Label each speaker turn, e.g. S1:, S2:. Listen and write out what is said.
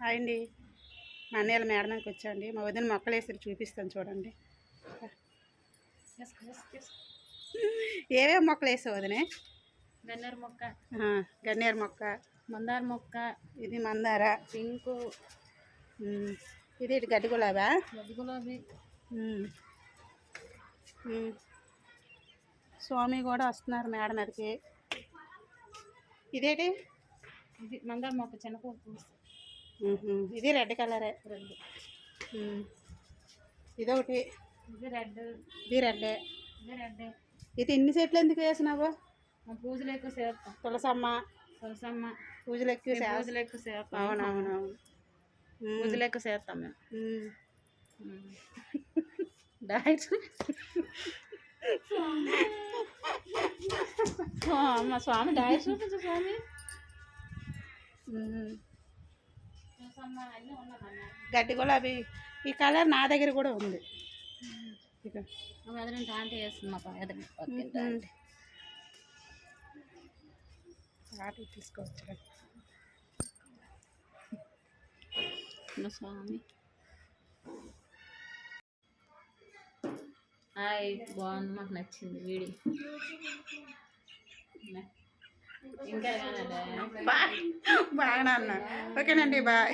S1: Hi అండి. మా అన్నయ్యల మేడ మీదకి వచ్చాండి. మా వదిన మొక్కలు వేసి చూపిస్తాను చూడండి. ఏవేవి మొక్కలు వేసావు వదినే?
S2: గన్నేరు మొక్క,
S1: గన్నేరు మొక్క,
S2: మందార మొక్క,
S1: ఇది మందార,
S2: పింకు,
S1: ఇది గడ్డి గులాబా,
S2: గడ్డి గులాబీ,
S1: స్వామి కూడా వస్తున్నారు మేడ మీదకి. ఇదేంటి?
S2: ఇది మందార మొక్క చిన్న పువ్వు.
S1: ఇది రెడ్ కలరే.
S2: రెడ్.
S1: ఇదొకటి.
S2: ఇది రెడ్.
S1: ఇది రెడ్.
S2: ఇది రెడ్.
S1: ఇది ఇన్ని చెట్లు ఎందుకు వేసినావు?
S2: పూజలు ఎక్కువ చేస్తాం.
S1: తులసమ్మ పూజలు ఎక్కువ
S2: చేస్తాం.
S1: అవునవునవును.
S2: పూజలు ఎక్కువ చేస్తాం మేము. మా స్వామి డైట్ చూపించు స్వామి.
S1: గడ్డి గులాబీ ఈ కలర్ నా దగ్గర కూడా ఉంది.
S2: ఎదురింటి ఆంటీ వేస్తుంది. మా
S1: ఆటో తీసుకోవచ్చు
S2: స్వామి. హాయ్, బాగుంది, మాకు నచ్చింది వీడియో. ఇంకా
S1: బాగా అన్నా. ఓకేనండి, బాయ్.